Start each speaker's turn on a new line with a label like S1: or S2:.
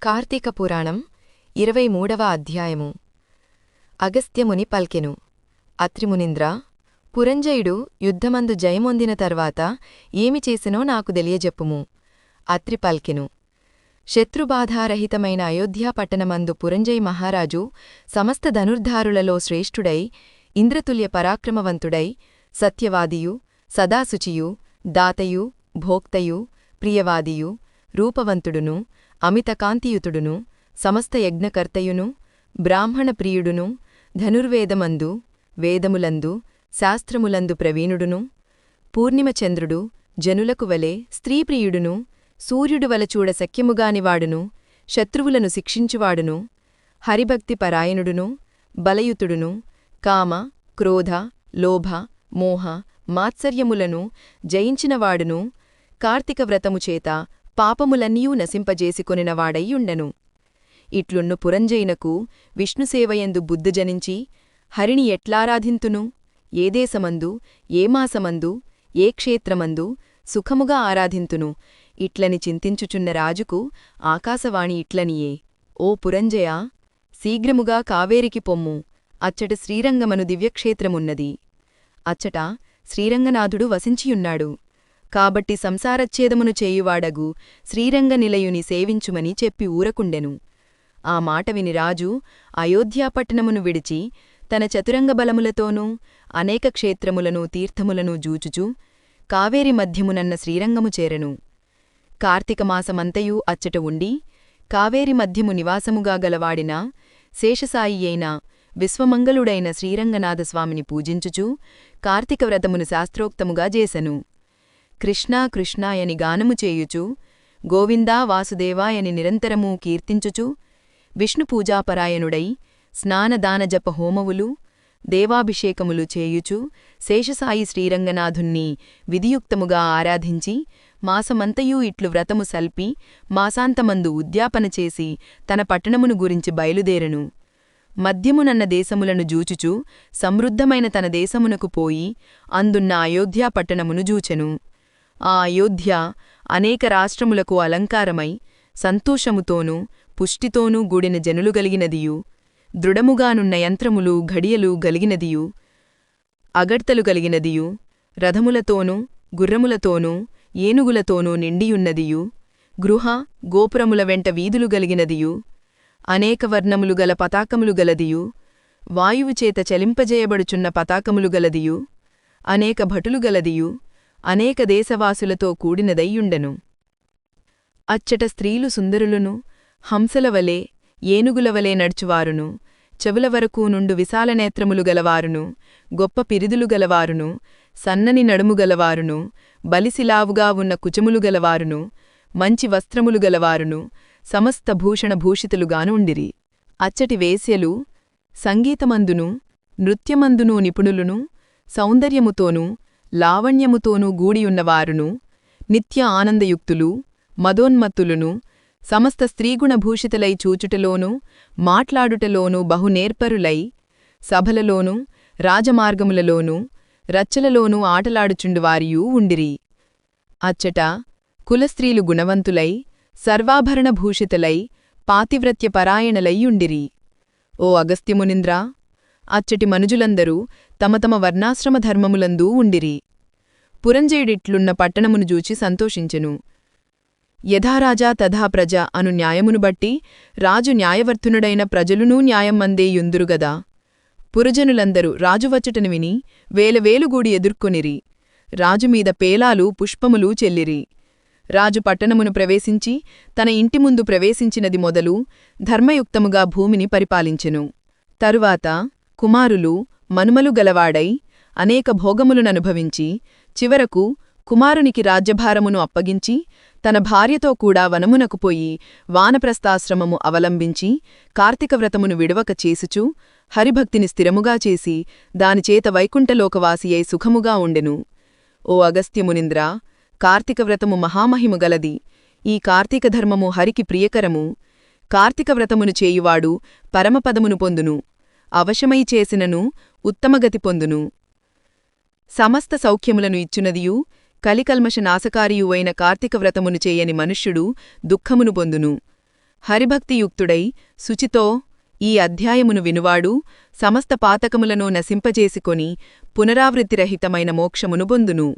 S1: కార్తీక పురాణం 23వ అధ్యాయము. అగస్త్యముని పల్కెను. అత్రిమునింద్రా, పురంజయుడు యుద్ధమందు జయమొందిన తర్వాత ఏమి చేసినో నాకు తెలియజెప్పుము. అత్రి పల్కెను. శత్రుబాధారహితమైన అయోధ్యాపట్టణమందు పురంజయి మహారాజు సమస్త ధనుర్ధారులలో శ్రేష్ఠుడై, ఇంద్రతుల్య పరాక్రమవంతుడై, సత్యవాదియు, సదాశుచియు, దాతయు, భోక్తయు, ప్రియవాదియు, రూపవంతుడును, అమితకాంతియుతుడును, సమస్త యజ్ఞకర్తయును, బ్రాహ్మణ ప్రియుడును, ధనుర్వేదమందు, వేదములందు, శాస్త్రములందు ప్రవీణుడును, పూర్ణిమచంద్రుడు, జనులకు వలె స్త్రీప్రియుడును, సూర్యుడు వలచూడ శక్యముగానివాడును, శత్రువులను శిక్షించువాడును, హరిభక్తి పరాయణుడును, బలయుతుడును, కామ, క్రోధ, లోభ, మోహ, మాత్సర్యములను జయించినవాడును, కార్తీక వ్రతముచేత పాపములన్నీయూ నశింపజేసికొనినవాడైయుండెను. ఇట్లున్ను పురంజయునకు విష్ణుసేవయందు బుద్ధి జనించి, హరిని ఎట్లారాధింతును, ఏ దేశమందు, ఏ మాసమందు, ఏ క్షేత్రమందు సుఖముగా ఆరాధింతును ఇట్లని చింతించుచున్న రాజుకు ఆకాశవాణి ఇట్లనియే: ఓ పురంజయా, శీఘ్రముగా కావేరికి పొమ్ము, అచ్చట శ్రీరంగమను దివ్యక్షేత్రమున్నది. అచ్చట శ్రీరంగనాథుడు వసించియున్నాడు. కాబట్టి సంసారచ్ఛేదమును చేయువాడగు శ్రీరంగ నిలయుని సేవించుమని చెప్పి ఊరకుండెను. ఆ మాట విని రాజు అయోధ్యాపట్టణమును విడిచి తన చతురంగ బలములతోనూ అనేక క్షేత్రములను తీర్థములను జూచుచూ కావేరి మధ్యమునన్న శ్రీరంగము చేరెను. కార్తీకమాసమంతయూ అచ్చట ఉండి కావేరి మధ్యము నివాసముగా గలవాడిన శేషసాయియైన విశ్వమంగళుడైన శ్రీరంగనాథస్వామిని పూజించుచూ కార్తీకవ్రతమును శాస్త్రోక్తముగా జేసెను. కృష్ణా కృష్ణాయని గానము చేయుచు, గోవిందా వాసుదేవాయని నిరంతరమూ కీర్తించుచు, విష్ణుపూజాపరాయణుడై స్నానదానజప హోమవులు, దేవాభిషేకములు చేయుచు శేషసాయి శ్రీరంగనాథుణ్ణి విధియుక్తముగా ఆరాధించి మాసమంతయూ ఇట్లు వ్రతము సల్పి మాసాంతమందు ఉద్యాపన చేసి తన పట్టణమును గురించి బయలుదేరెను. మధ్యమునన్న దేశములను జూచుచు సమృద్ధమైన తన దేశమునకు పోయి అందున్న అయోధ్యాపట్టణమును జూచెను. ఆ అయోధ్య అనేక రాష్ట్రములకు అలంకారమై సంతోషముతోనూ పుష్టితోనూ గూడిన జనులు గలిగినదియు, దృఢముగానున్న యంత్రములు ఘడియలు గలిగినదియు, అగడ్తలు గలిగినదియు, రథములతోనూ గుర్రములతోనూ ఏనుగులతోనూ నిండియున్నదియు, గృహ గోపురముల వెంట వీధులు గలిగినదియు, అనేక వర్ణములు గల పతాకములు గలదియు, వాయువుచేత చలింపజేయబడుచున్న పతాకములు గలదియు, అనేక భటులు గలదియు, అనేక దేశవాసులతో కూడినదయ్యుండెను. అచ్చట స్త్రీలు సుందరులును, హంసలవలే ఏనుగులవలే నడుచువారును, చెవుల వరకూ నుండు విశాలనేత్రములు గలవారును, గొప్ప పిరిదులు గలవారును, సన్నని నడుము గలవారును, బలిసిలావుగా ఉన్న కుచములు గలవారును, మంచి వస్త్రములు గలవారును, సమస్త భూషణ భూషితులుగాను ఉండిరి. అచ్చటి వేశ్యలు సంగీతమందును నృత్యమందునూ నిపుణులును, సౌందర్యముతోనూ లావణ్యముతోనూ గూడియున్నవారును, నిత్య ఆనందయుక్తులు, మదోన్మత్తులును, సమస్త స్త్రీగుణభూషితులై చూచుటలోనూ మాట్లాడుటలోనూ బహునేర్పరులై సభలలోనూ రాజమార్గములలోనూ రచ్చలలోనూ ఆటలాడుచుండువారియూ ఉండిరి. అచ్చట కులస్త్రీలు గుణవంతులై సర్వాభరణభూషితులై పాతివ్రత్యపరాయణలయ్యుండిరి. ఓ అగస్త్యమునింద్రా, అచ్చటి మనుజులందరూ తమ తమ వర్ణాశ్రమధర్మములందూ ఉండిరి. పురంజయుడిట్లున్న పట్టణమును జూచి సంతోషించెను. యథారాజా తథా ప్రజ అను న్యాయమును బట్టి రాజు న్యాయవర్తునుడైన ప్రజలునూ న్యాయమ్మందే యుందురుగదా. పురజనులందరూ రాజువచ్చుటను విని వేలవేలుగూడి ఎదుర్కొనిరి. రాజుమీద పేలాలు పుష్పములు చెల్లిరి. రాజు పట్టణమును ప్రవేశించి తన ఇంటి ముందు ప్రవేశించినది మొదలు ధర్మయుక్తముగా భూమిని పరిపాలించెను. తరువాత కుమారులు మనుమలు గలవాడై అనేక భోగములననుభవించి చివరకు కుమారునికి రాజ్యభారమును అప్పగించి తన భార్యతో కూడా వనమునకు పోయి వానప్రస్థాశ్రమము అవలంబించి కార్తీకవ్రతమును విడవక చేసుచూ హరిభక్తిని స్థిరముగా చేసి దానిచేత వైకుంఠలోకవాసియై సుఖముగా ఉండెను. ఓ అగస్త్యమునింద్రా, కార్తీకవ్రతము మహామహిము గలది. ఈ కార్తీకధర్మము హరికి ప్రియకరము. కార్తీకవ్రతమును చేయువాడు పరమపదమును పొందును. అవశమై చేసినను ఉత్తమగతి పొందును. సమస్త సౌఖ్యములను ఇచ్చునదియూ కలికల్మష నాశకారియువైన కార్తీకవ్రతమును చేయని మనుష్యుడు దుఃఖమును పొందును. హరిభక్తియుక్తుడై శుచితో ఈ అధ్యాయమును వినువాడు సమస్త పాతకములను నశింపజేసికొని పునరావృత్తిరహితమైన మోక్షమును బొందును.